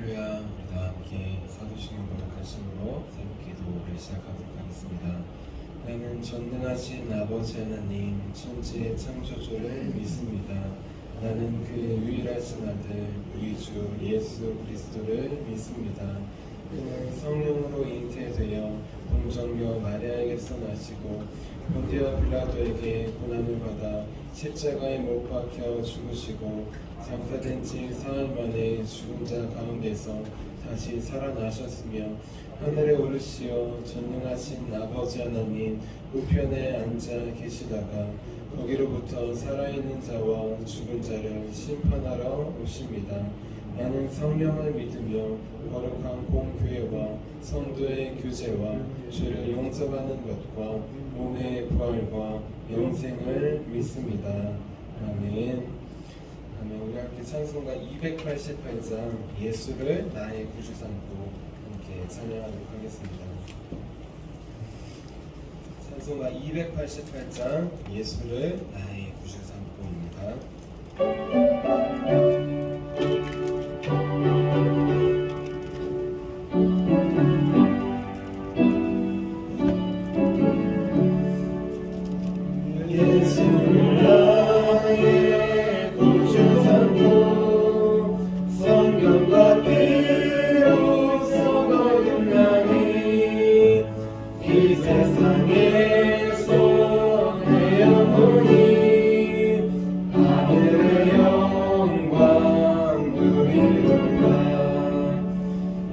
할렐루야. 우리 다 함께 사도신경 고백하심으로 새벽 기도를 시작하도록 하겠습니다. 나는 전능하신 아버지 하나님 천지의 창조주를 믿습니다. 나는 그의 유일하신 아들 우리 주 예수 그리스도를 믿습니다. 그는 성령으로 잉태되어 동정녀 마리아에게서 나시고 본디오 빌라도에게 고난을 받아 십자가에 못 박혀 죽으시고 장사된 지 사흘 만에 죽은 자 가운데서 다시 살아나셨으며 하늘에 오르시어 전능하신 아버지 하나님 우편에 앉아 계시다가 거기로부터 살아있는 자와 죽은 자를 심판하러 오십니다. 나는 성령을 믿으며 거룩한 공교회와 성도의 교제와 죄를 용서받는 것과 몸의 부활과 영생을 믿습니다. 아멘. 우리 함께 찬송가 288장 예수를 나의 구주 삼고 함께 찬양하도록 하겠습니다. 찬송가 288장 예수를 나의 구주 삼고입니다.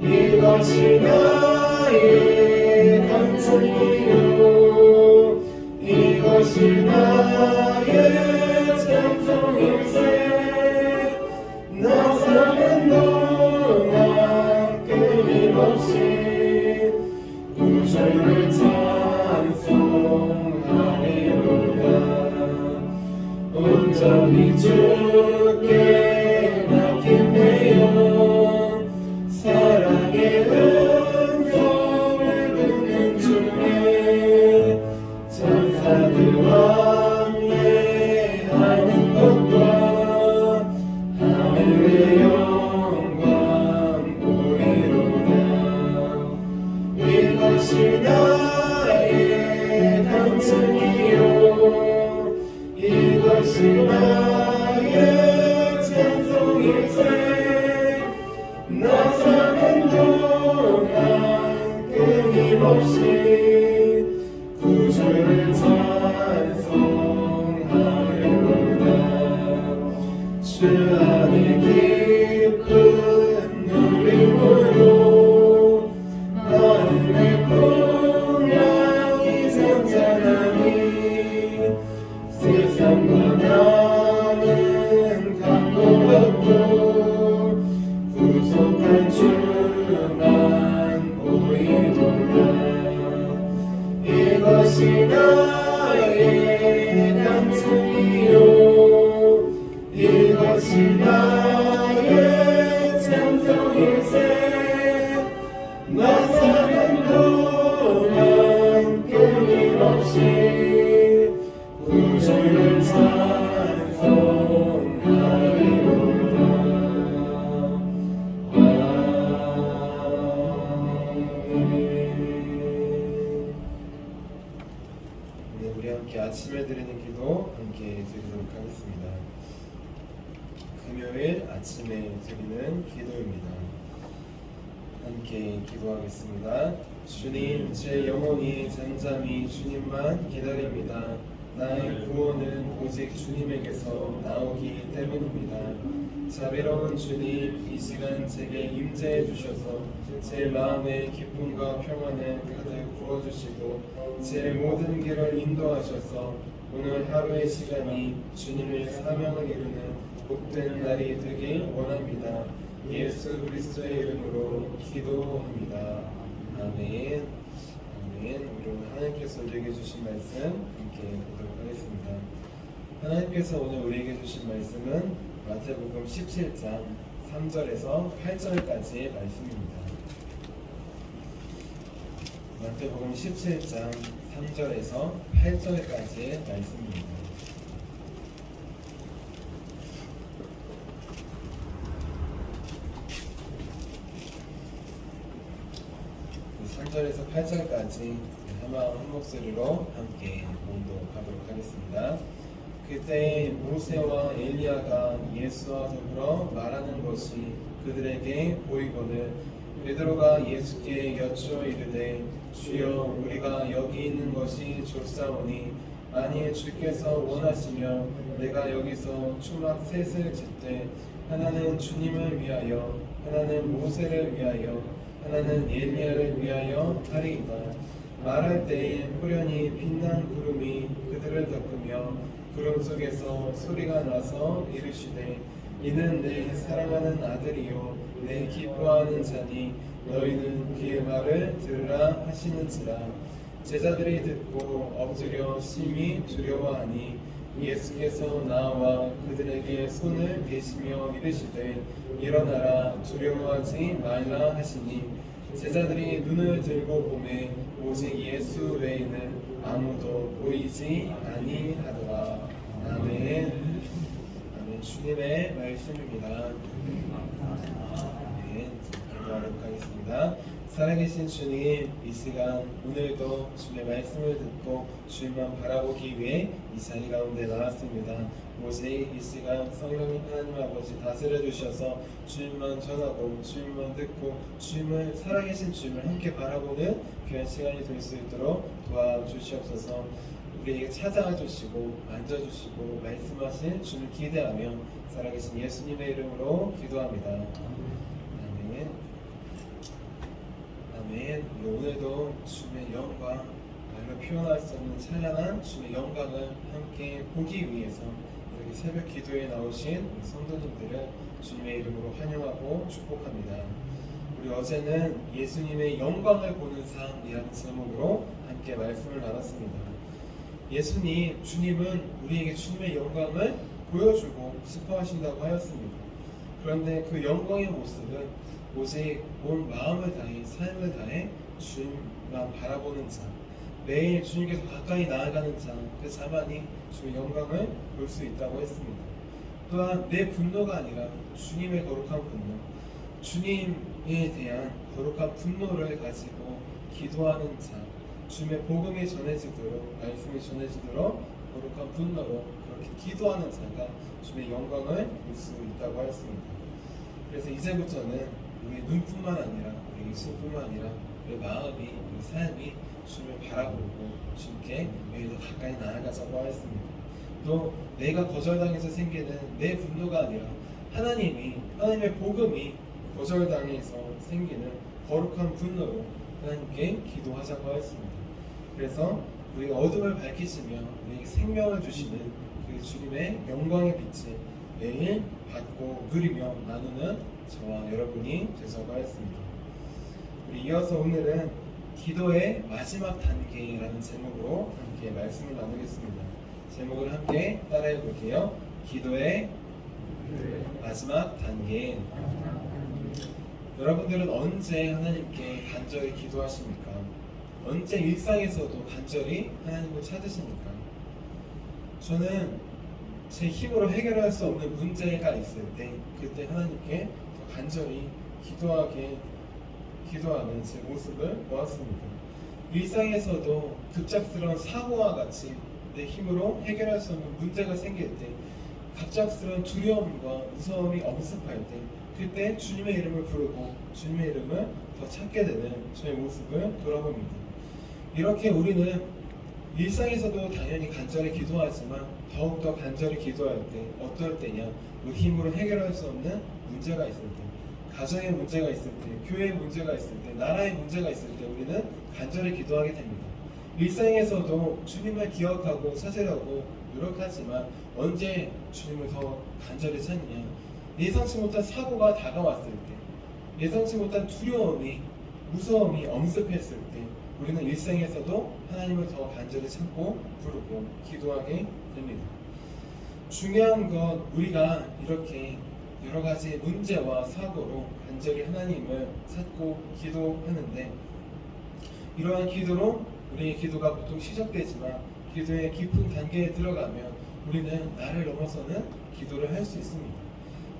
이것이 나의 간증이요 이것이 나의 찬송일세 나 사는 동안 끊임없이 구주를 찬송하리로다 온전히 주께 맡김내어 사랑의 음성을 듣는 중에 천사들 왕래하는 것과 하늘의 영광 보이로다 이것이 나의 간증이요 이것이 나의 찬송일세 나 사는 동안 끊임없이 구주를 찬송하리로다 주 안에 기쁜 누림으로 마음의 풍랑이 잔잔하니 세상과 나는 강도 없고 구속한 주만 보이도다 이것이 나의 간증이요 이것이 나의 찬송일세 나 사는 동안 끊임없이 구주를 찬송하리로다 우리 함께 아침에 드리는 기도 함께 드리도록 하겠습니다. 금요일 아침에 드리는 기도입니다. 함께 기도하겠습니다. 주님, 제 영혼이 잠잠히 주님만 기다립니다. 나의 구원은 오직 주님에게서 나오기 때문입니다. 자비로운 주님, 이 시간 제게 임재해 주셔서 제 마음의 기쁨과 평안을 가득 부어주시고 제 모든 길을 인도하셔서 오늘 하루의 시간이 주님의 사명을 이루는 복된 날이 되길 원합니다. 예수 그리스도의 이름으로 기도합니다. 아멘. 아멘. 우리 오늘 하나님께서 우리에게 주신 말씀 함께 보도록 하겠습니다. 하나님께서 오늘 우리에게 주신 말씀은 마태복음 17장 3절에서 8절까지의 말씀입니다. 마태복음 17장 3절에서 8절까지의 말씀입니다. 3절에서 8절까지 한마음 한 목소리로 함께 봉독하도록 하겠습니다. 그때 모세와 엘리야가 예수와 더불어 말하는 것이 그들에게 보이거늘 베드로가 예수께 여쭈어 이르되 주여 우리가 여기 있는 것이 좋사오니 만일 주께서 원하시며 내가 여기서 초막 셋을 짓되 하나는 주님을 위하여 하나는 모세를 위하여 하나는 엘리야를 위하여 하리이다. 말할 때에 호련히 빛난 구름이 그들을 덮으며 구름 속에서 소리가 나서 이르시되 이는 내 사랑하는 아들이요 내 기뻐하는 자니 너희는 그의 말을 들으라 하시는지라. 제자들이 듣고 엎드려 심히 두려워하니 예수께서 나와 그들에게 손을 대시며 이르시되 일어나라 두려워하지 말라 하시니 제자들이 눈을 들고 보매 오직 예수 외에는 아무도 보이지 아니하더라. 아멘. 아멘. 주님의 말씀입니다. 아멘. 기도하도록 하겠습니다. 살아계신 주님, 이 시간 오늘도 주님의 말씀을 듣고 주님만 바라보기 위해 이 자리 가운데 나왔습니다. 오직 이 시간 성령님 하나님 아버지 다스려 주셔서 주님만 전하고 주님만 듣고 주님을 살아계신 주님을 함께 바라보는 귀한 시간이 될 수 있도록 도와주시옵소서. 우리에게 찾아와 주시고 앉아주시고 말씀하신 주님을 기대하며 살아계신 예수님의 이름으로 기도합니다. 아멘. 아멘. 오늘도 주님의 영광, 말로 표현할 수 없는 찬란한 주님의 영광을 함께 보기 위해서 이렇게 새벽 기도에 나오신 성도님들을 주님의 이름으로 환영하고 축복합니다. 우리 어제는 예수님의 영광을 보는 삶이라는 제목으로 함께 말씀을 나눴습니다. 예수님, 주님은 우리에게 주님의 영광을 보여주고 싶어 하신다고 하였습니다. 그런데 그 영광의 모습은 오직 온 마음을 다해 삶을 다해 주님만 바라보는 자, 매일 주님께서 가까이 나아가는 자, 그 자만이 주의 영광을 볼 수 있다고 했습니다. 또한 내 분노가 아니라 주님의 거룩한 분노, 주님에 대한 거룩한 분노를 가지고 기도하는 자, 주님의 복음이 전해지도록, 말씀이 전해지도록 거룩한 분노로 그렇게 기도하는 자가 주님의 영광을 볼 수 있다고 하였습니다. 그래서 이제부터는 우리 눈뿐만 아니라 우리 입술뿐만 아니라 우리 마음이, 우리 삶이 주님을 바라보고 주님께 매일 더 가까이 나아가자고 하였습니다. 또 내가 거절당해서 생기는 내 분노가 아니라 하나님의 복음이 거절당해서 생기는 거룩한 분노로 하나님께 기도하자고 하였습니다. 그래서 우리가 어둠을 밝히시며 우리에게 생명을 주시는 그 주님의 영광의 빛을 매일 받고 누리며 나누는 저와 여러분이 되자고 하였습니다. 우리 이어서 오늘은 기도의 마지막 단계라는 제목으로 함께 말씀을 나누겠습니다. 제목을 함께 따라해 볼게요. 기도의 마지막 단계. 여러분들은 언제 하나님께 간절히 기도하십니까? 언제 일상에서도 간절히 하나님을 찾으십니까? 저는 제 힘으로 해결할 수 없는 문제가 있을 때 그때 하나님께 더 간절히 기도하는 제 모습을 보았습니다. 일상에서도 급작스러운 사고와 같이 내 힘으로 해결할 수 없는 문제가 생길 때, 갑작스러운 두려움과 무서움이 엄습할 때, 그때 주님의 이름을 부르고 주님의 이름을 더 찾게 되는 저의 모습을 돌아봅니다. 이렇게 우리는 일상에서도 당연히 간절히 기도하지만 더욱더 간절히 기도할 때 어떨 때냐? 우리 힘으로 해결할 수 없는 문제가 있을 때, 가정의 문제가 있을 때, 교회의 문제가 있을 때, 나라의 문제가 있을 때 우리는 간절히 기도하게 됩니다. 일상에서도 주님을 기억하고 찾으려고 노력하지만 언제 주님을 더 간절히 찾느냐? 예상치 못한 사고가 다가왔을 때, 예상치 못한 두려움이, 무서움이 엄습했을 때 우리는 일상에서도 하나님을 더 간절히 찾고 부르고 기도하게 됩니다. 중요한 건 우리가 이렇게 여러 가지 문제와 사고로 간절히 하나님을 찾고 기도하는데, 이러한 기도로 우리의 기도가 보통 시작되지만 기도의 깊은 단계에 들어가면 우리는 나를 넘어서는 기도를 할 수 있습니다.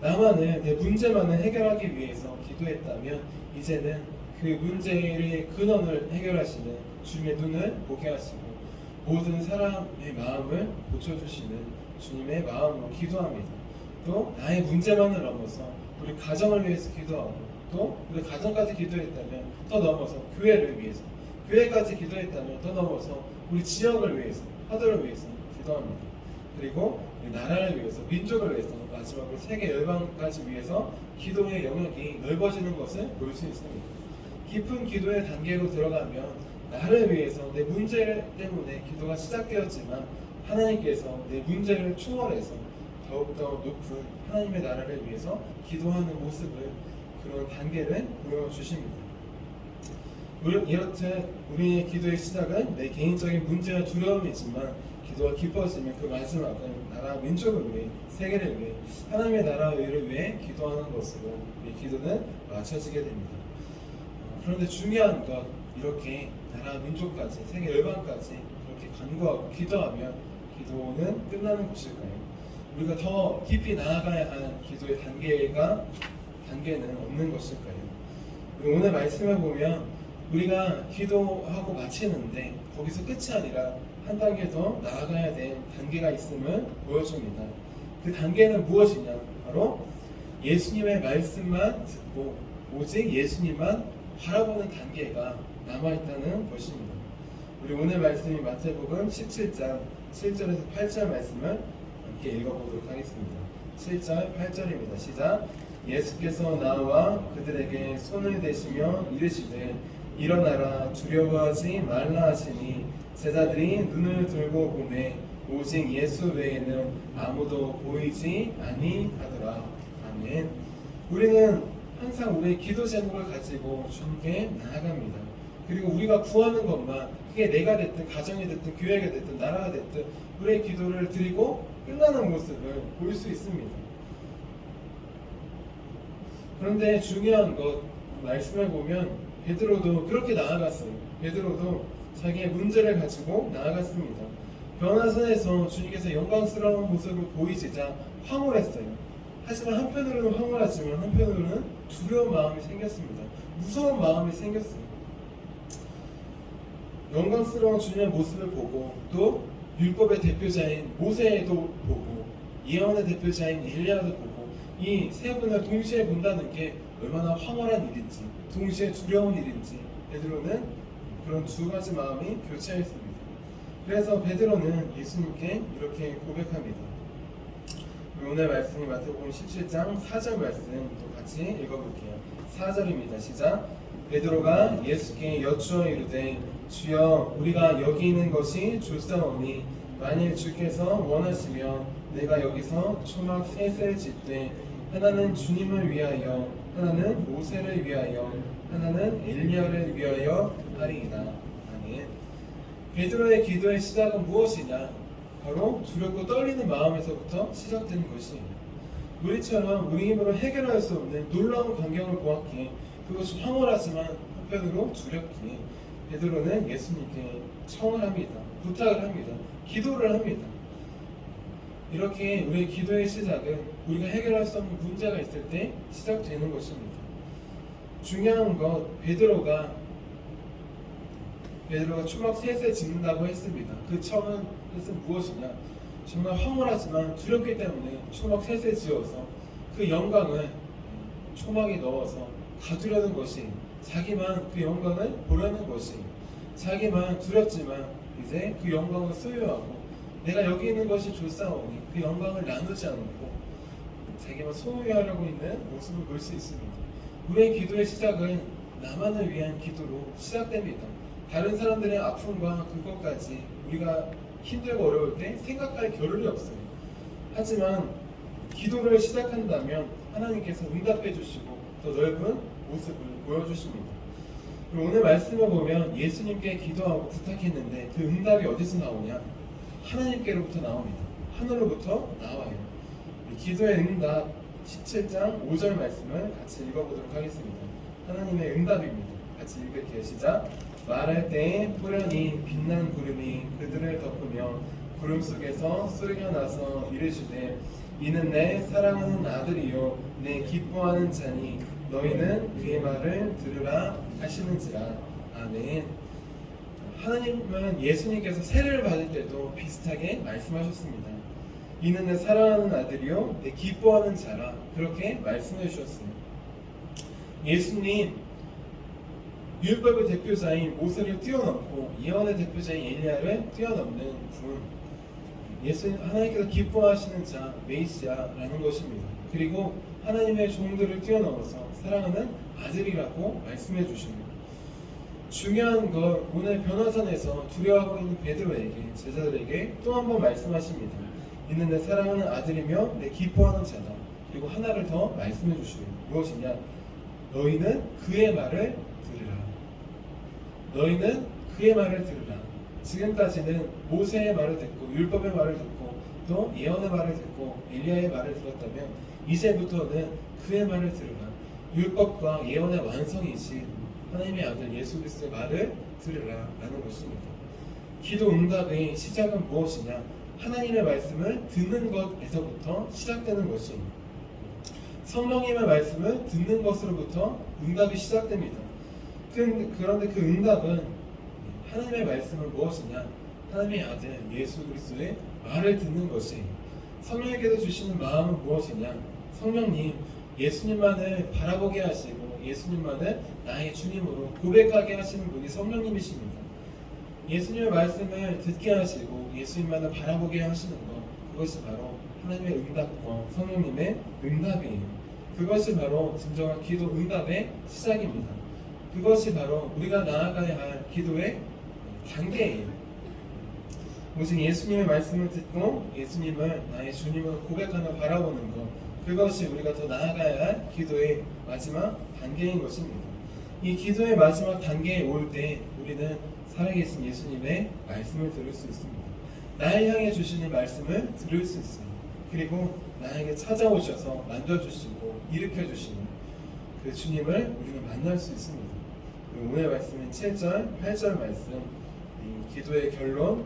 나만을, 내 문제만을 해결하기 위해서 기도했다면 이제는 그 문제의 근원을 해결하시는 주님의 눈을 보게 하시고 모든 사람의 마음을 고쳐주시는 주님의 마음으로 기도합니다. 또 나의 문제만을 넘어서 우리 가정을 위해서 기도하고 또 우리 가정까지 기도했다면 더 넘어서 교회를 위해서 교회까지 기도했다면 더 넘어서 우리 지역을 위해서 화도를 위해서 기도합니다. 그리고 우리 나라를 위해서 민족을 위해서 마지막으로 세계 열방까지 위해서 기도의 영역이 넓어지는 것을 볼 수 있습니다. 깊은 기도의 단계로 들어가면 나를 위해서 내 문제 때문에 기도가 시작되었지만 하나님께서 내 문제를 초월해서 더욱더 높은 하나님의 나라를 위해서 기도하는 모습을 그런 단계를 보여주십니다. 이렇듯 우리의 기도의 시작은 내 개인적인 문제와 두려움이지만 기도가 깊어지면 그 마지막은 나라 민족을 위해 세계를 위해 하나님의 나라를 위해 기도하는 것으로 우리 기도는 맞춰지게 됩니다. 그런데 중요한 것 이렇게 나라 민족까지 세계 열방까지 그렇게 간구하고 기도하면 기도는 끝나는 것일까요? 우리가 더 깊이 나아가야 하는 기도의 단계는 없는 것일까요? 오늘 말씀을 보면 우리가 기도하고 마치는데 거기서 끝이 아니라 한 단계 더 나아가야 될 단계가 있음을 보여줍니다. 그 단계는 무엇이냐? 바로 예수님의 말씀만 듣고 오직 예수님만 바라보는 단계가 남아있다는 것입니다. 우리 오늘 말씀이 마태복음 17장 7절에서 8절 말씀을 함께 읽어보도록 하겠습니다. 7절 8절입니다. 시작. 예수께서 나와 그들에게 손을 대시며 이르시되 일어나라 두려워하지 말라 하시니 제자들이 눈을 들고 보매 오직 예수 외에는 아무도 보이지 아니하더라. 아멘. 우리는 항상 우리의 기도 제목을 가지고 주님께 나아갑니다. 그리고 우리가 구하는 것만 그게 내가 됐든 가정이 됐든 교회가 됐든 나라가 됐든 우리의 기도를 드리고 끝나는 모습을 볼 수 있습니다. 그런데 중요한 것 말씀을 보면 베드로도 그렇게 나아갔어요. 베드로도 자기의 문제를 가지고 나아갔습니다. 변화산에서 주님께서 영광스러운 모습을 보이시자 황홀했어요. 하지만 한편으로는 황홀하지만 한편으로는 두려운 마음이 생겼습니다. 무서운 마음이 생겼어요. 영광스러운 주님의 모습을 보고 또 율법의 대표자인 모세도 보고 예언의 대표자인 엘리야도 보고 이 세 분을 동시에 본다는 게 얼마나 황홀한 일인지 동시에 두려운 일인지 베드로는 그런 두 가지 마음이 교차했습니다. 그래서 베드로는 예수님께 이렇게 고백합니다. 오늘 말씀이 마태복음 17장 4절 말씀 또 같이 읽어볼게요. 4절입니다. 시작. 베드로가 예수께 여쭈어 이르되 주여 우리가 여기 있는 것이 좋사오니 만일 주께서 원하시면 내가 여기서 초막 셋을 짓되 하나는 주님을 위하여 하나는 모세를 위하여 하나는 엘리야를 위하여 하리이다. 아멘. 베드로의 기도의 시작은 무엇이냐? 바로 두렵고 떨리는 마음에서부터 시작된 것이에요. 우리처럼 우리 힘으로 해결할 수 없는 놀라운 광경을 보았기에 그것이 황홀하지만 한편으로 두렵기에 베드로는 예수님께 청을 합니다. 부탁을 합니다. 기도를 합니다. 이렇게 우리의 기도의 시작은 우리가 해결할 수 없는 문제가 있을 때 시작되는 것입니다. 중요한 것 베드로가 초막 셋을 짓는다고 했습니다. 그 처음 뜻은 무엇이냐? 정말 황홀하지만 두렵기 때문에 초막 셋을 지어서 그 영광을 초막에 넣어서 가두려는 것이 자기만 그 영광을 보려는 것이 자기만 두렵지만 이제 그 영광을 소유하고 내가 여기 있는 것이 좋사오니 그 영광을 나누지 않고 자기만 소유하려고 있는 모습을 볼 수 있습니다. 우리의 기도의 시작은 나만을 위한 기도로 시작됩니다. 다른 사람들의 아픔과 그것까지 우리가 힘들고 어려울 때 생각할 겨를이 없어요. 하지만 기도를 시작한다면 하나님께서 응답해 주시고 더 넓은 모습을 보여주십니다. 그리고 오늘 말씀을 보면 예수님께 기도하고 부탁했는데 그 응답이 어디서 나오냐? 하나님께로부터 나옵니다. 하늘로부터 나와요. 기도의 응답 17장 5절 말씀을 같이 읽어보도록 하겠습니다. 하나님의 응답입니다. 같이 읽을게요. 시작. 말할 때에 뿌려니 빛난 구름이 그들을 덮으며 구름 속에서 소리가 나서 이르시되 이는 내 사랑하는 아들이요 내 기뻐하는 자니 너희는 그의 말을 들으라 하시는지라. 아멘. 하나님은 예수님께서 세례를 받을 때도 비슷하게 말씀하셨습니다. 이는 내 사랑하는 아들이요 내 기뻐하는 자라, 그렇게 말씀해 주셨어요. 예수님 율법의 대표자인 모세를 뛰어넘고 예언의 대표자인 엘리야를 뛰어넘는 분, 예수님 하나님께서 기뻐하시는 자 메시아라는 것입니다. 그리고 하나님의 종들을 뛰어넘어서 사랑하는 아들이라고 말씀해 주십니다. 중요한 건 오늘 변화산에서 두려워하고 있는 베드로에게, 제자들에게 또 한 번 말씀하십니다. 이는 내 사랑하는 아들이며 내 기뻐하는 자다. 그리고 하나를 더 말씀해 주시고, 무엇이냐? 너희는 그의 말을 들으라. 너희는 그의 말을 들으라. 지금까지는 모세의 말을 듣고 율법의 말을 듣고 또 예언의 말을 듣고 엘리야의 말을 들었다면, 이제부터는 그의 말을 들으라. 율법과 예언의 완성이신 하나님의 아들 예수 그리스도의 말을 들으라라는 것입니다. 기도 응답의 시작은 무엇이냐? 하나님의 말씀을 듣는 것에서부터 시작되는 것입니다. 성령님의 말씀을 듣는 것으로부터 응답이 시작됩니다. 그런데 그 응답은, 하나님의 말씀은 무엇이냐? 하나님의 아들 예수 그리스도의 말을 듣는 것이. 성령님께서 주시는 마음은 무엇이냐? 성령님, 예수님만을 바라보게 하시고 예수님만을 나의 주님으로 고백하게 하시는 분이 성령님이십니다. 예수님의 말씀을 듣게 하시고 예수님만을 바라보게 하시는 것, 그것이 바로 하나님의 응답과 성령님의 응답이에요. 그것이 바로 진정한 기도 응답의 시작입니다. 그것이 바로 우리가 나아가야 할 기도의 단계예요. 오직 예수님의 말씀을 듣고 예수님을 나의 주님으로 고백하며 바라보는 것, 그것이 우리가 더 나아가야 할 기도의 마지막 단계인 것입니다. 이 기도의 마지막 단계에 올 때 우리는 살아계신 예수님의 말씀을 들을 수 있습니다. 나를 향해 주시는 말씀을 들을 수 있어요. 그리고 나에게 찾아오셔서 만져주시고 일으켜주시는 그 주님을 우리는 만날 수 있습니다. 오늘 말씀은 7절, 8절 말씀, 이 기도의 결론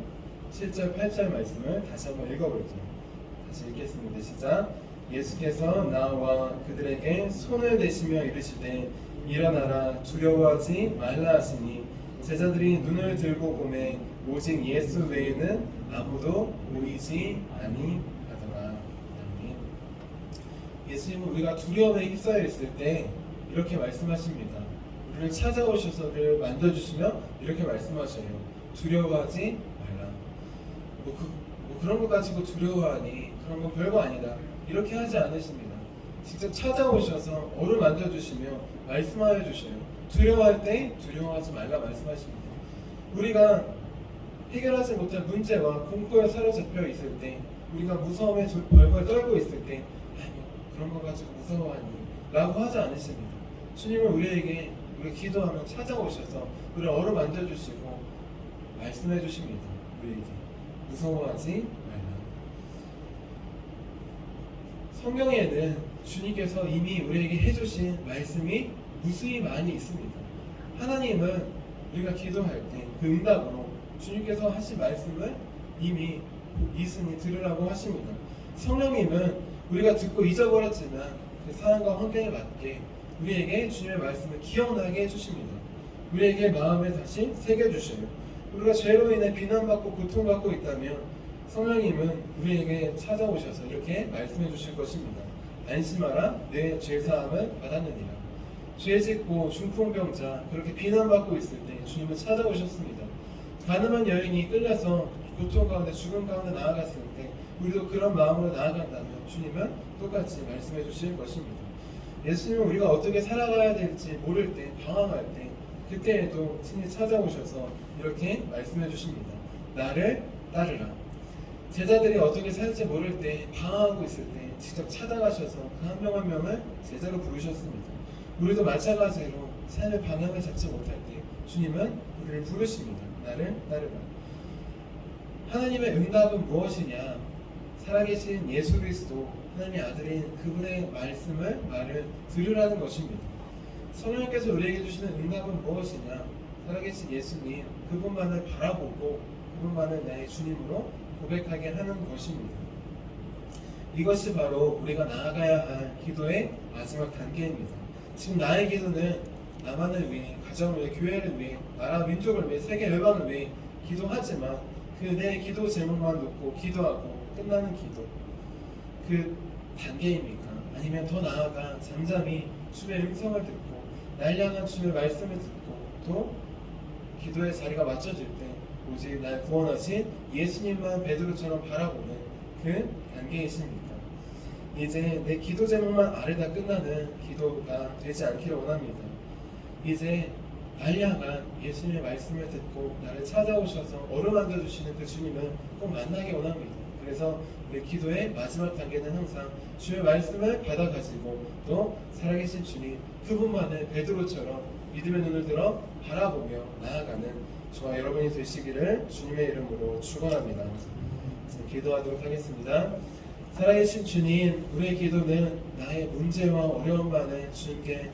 7절, 8절 말씀을 다시 한번 읽어볼게요. 다시 읽겠습니다. 시작. 예수께서 나와 그들에게 손을 대시며 이르시되 일어나라 두려워하지 말라 하시니 제자들이 눈을 들고 보매 오직 예수 외에는 아무도 보이지 아니하더라. 아멘. 예수님은 우리가 두려움에 휩싸여 있을 때 이렇게 말씀하십니다. 우리를 찾아오셔서 늘 만져주시며 이렇게 말씀하셔요. 두려워하지 말라. 그런 거 가지고 두려워하니, 그런 거 별거 아니다, 이렇게 하지 않으십니다. 직접 찾아오셔서 얼을 만져주시며 말씀하여 주셔요. 두려워할 때 두려워하지 말라 말씀하십니다. 우리가 해결하지 못할 문제와 공포에 사로잡혀 있을 때, 우리가 무서움에 벌벌 떨고 있을 때, 그런 거 가지고 무서워하니 라고 하지 않으십니다. 주님은 우리에게, 우리 기도하면 찾아오셔서 우리를 얼어 만져주시고 말씀해 주십니다. 우리에게 무서워하지 말라. 성경에는 주님께서 이미 우리에게 해주신 말씀이 무수히 많이 있습니다. 하나님은 우리가 기도할 때 그 응답으로 주님께서 하신 말씀을 이미 있으니 들으라고 하십니다. 성령님은 우리가 듣고 잊어버렸지만 그 상황과 환경에 맞게 우리에게 주님의 말씀을 기억나게 해주십니다. 우리에게 마음에 다시 새겨주셔요. 우리가 죄로 인해 비난받고 고통받고 있다면 성령님은 우리에게 찾아오셔서 이렇게 말씀해 주실 것입니다. 안심하라, 내 죄사함을 받았느니라. 죄짓고 중풍병자, 그렇게 비난받고 있을 때 주님은 찾아오셨습니다. 가늠한 여인이 끌려서 고통 가운데 죽음 가운데 나아갔을 때 우리도 그런 마음으로 나아간다면 주님은 똑같이 말씀해 주실 것입니다. 예수님은 우리가 어떻게 살아가야 될지 모를 때, 방황할 때, 그때에도 친히 찾아오셔서 이렇게 말씀해 주십니다. 나를 따르라. 제자들이 어떻게 살지 모를 때, 방황하고 있을 때 직접 찾아가셔서 그 한 명 한 명을 제자로 부르셨습니다. 우리도 마찬가지로 삶의 방향을 잡지 못할 때 주님은 우리를 부르십니다. 나를 따르라. 하나님의 응답은 무엇이냐? 살아계신 예수 그리스도, 하나님의 아들인 그분의 말을 들으라는 것입니다. 성령님께서 우리에게 주시는 응답은 무엇이냐? 살아계신 예수님, 그분만을 바라보고 그분만을 나의 주님으로 고백하게 하는 것입니다. 이것이 바로 우리가 나아가야 할 기도의 마지막 단계입니다. 지금 나의 기도는 나만을 위해, 가정을 위해, 교회를 위해, 나라 민족을 위해, 세계 열방을 위해 기도하지만 그 내 기도 제목만 놓고 기도하고 끝나는 기도, 그 단계입니까? 아니면 더 나아가 잠잠히 주의 음성을 듣고 날 향한 주의 말씀을 듣고 또 기도의 자리가 맞춰질 때 오직 날 구원하신 예수님만 베드로처럼 바라보는 그 단계이십니까? 이제 내 기도 제목만 아래다 끝나는 기도가 되지 않기를 원합니다. 이제 날 향한 예수님의 말씀을 듣고 나를 찾아오셔서 어루만져 주시는 그 주님을 꼭 만나기 원합니다. 그래서 우리 기도의 마지막 단계는 항상 주의 말씀을 받아가지고 또 살아계신 주님 그분만을 베드로처럼 믿음의 눈을 들어 바라보며 나아가는 저와 여러분이 되시기를 주님의 이름으로 축원합니다. 기도하도록 하겠습니다. 살아계신 주님, 우리의 기도는 나의 문제와 어려움만을 주님께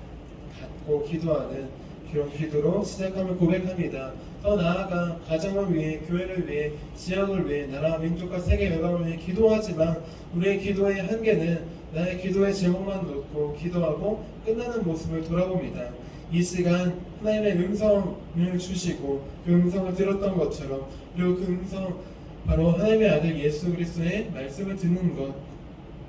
갖고 기도하는 그런 기도로 시작함을 고백합니다. 더 나아가 가정을 위해, 교회를 위해, 지역을 위해, 나라, 민족과 세계 열방을 위해 기도하지만 우리의 기도의 한계는 나의 기도의 제목만 놓고 기도하고 끝나는 모습을 돌아봅니다. 이 시간 하나님의 음성을 주시고 그 음성을 들었던 것처럼 그리고 그 음성 바로 하나님의 아들 예수 그리스도의 말씀을 듣는 것,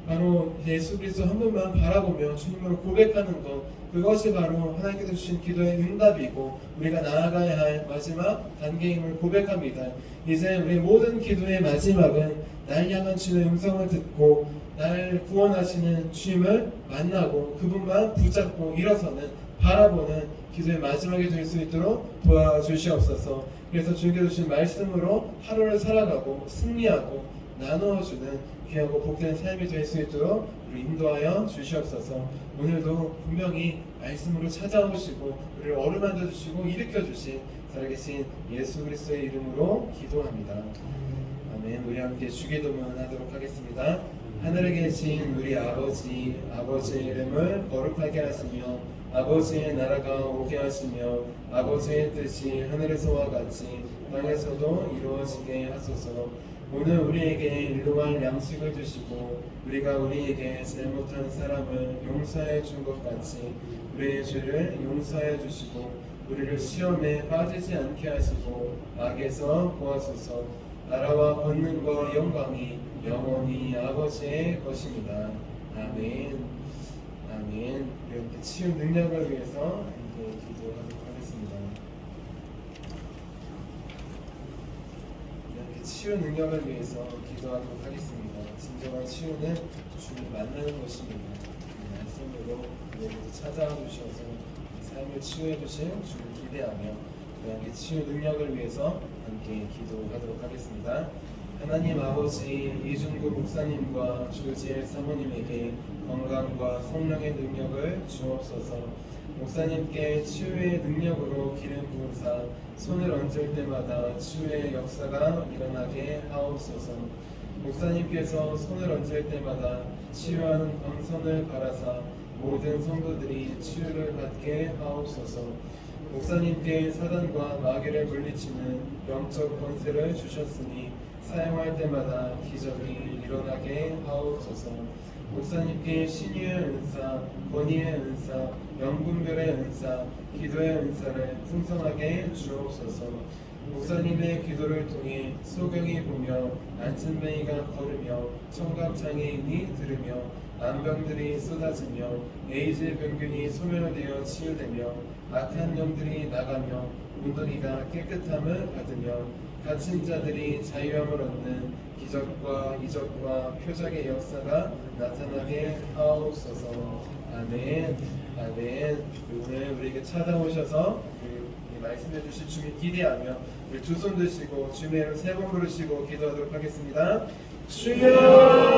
바로 예수 그리스도 한 분만 바라보며 주님으로 고백하는 것, 그것이 바로 하나님께서 주신 기도의 응답이고 우리가 나아가야 할 마지막 단계임을 고백합니다. 이제 우리 모든 기도의 마지막은 날 향한 주님의 음성을 듣고 날 구원하시는 주님을 만나고 그분만 붙잡고 일어서는 바라보는 기도의 마지막이 될 수 있도록 도와주시옵소서. 그래서 주님께서 주신 말씀으로 하루를 살아가고 승리하고 나누어주는 귀하고 복된 삶이 될 수 있도록 우리 인도하여 주시옵소서. 오늘도 분명히 말씀으로 찾아오시고 우리를 어루만져 주시고 일으켜 주신 살아계신 예수 그리스도의 이름으로 기도합니다. 아멘. 우리 함께 주기도문 하도록 하겠습니다. 하늘에 계신 우리 아버지, 아버지의 이름을 거룩하게 하시며 아버지의 나라가 오게 하시며 아버지의 뜻이 하늘에서와 같이 땅에서도 이루어지게 하소서. 오늘 우리에게 일용할 양식을 주시고 우리가 우리에게 잘못한 사람을 용서해 준 것 같이 우리의 죄를 용서해 주시고 우리를 시험에 빠지지 않게 하시고 악에서 구하소서. 나라와 권능과 영광이 영원히 아버지의 것입니다. 아멘. 아멘. 이렇게 치유 능력을 위해서 이렇게 기도하도록 하겠습니다. 이렇게 치유 능력을 위해서 기도하도록 하겠습니다. 진정한 치유는 주를 만나는 것입니다. 말씀으로 우리에게 찾아와 주셔서 삶을 치유해 주신 주를 기대하며 우리에게 치유 능력을 위해서 함께 기도하도록 하겠습니다. 하나님 아버지, 이준구 목사님과 조지엘 사모님에게 건강과 성령의 능력을 주옵소서. 목사님께 치유의 능력으로 기름 부으사 손을 얹을 때마다 치유의 역사가 일어나게 하옵소서. 목사님께서 손을 얹을 때마다 치유하는 광선을 바라사 모든 성도들이 치유를 받게 하옵소서. 목사님께 사단과 마귀를 물리치는 영적 권세를 주셨으니 사용할 때마다 기적이 일어나게 하옵소서. 목사님께 신유의 은사, 권위의 은사, 영분별의 은사, 기도의 은사를 풍성하게 주옵소서. 목사님의 기도를 통해 소경이 보며 안진뱅이가 걸으며 청각장애인이 들으며 암병들이 쏟아지며 에이즈 병균이 소멸되어 치유되며 악한 영들이 나가며 문둥이가 깨끗함을 받으며 갇힌 자들이 자유함을 얻는 기적과 이적과 표적의 역사가 나타나게 하옵소서. 아멘. 아멘. 오늘 우리에게 찾아오셔서 말씀해 주실 주님 기대하며 우리 두 손 드시고 주님의 이름 세 번 부르시고 기도하도록 하겠습니다. 주여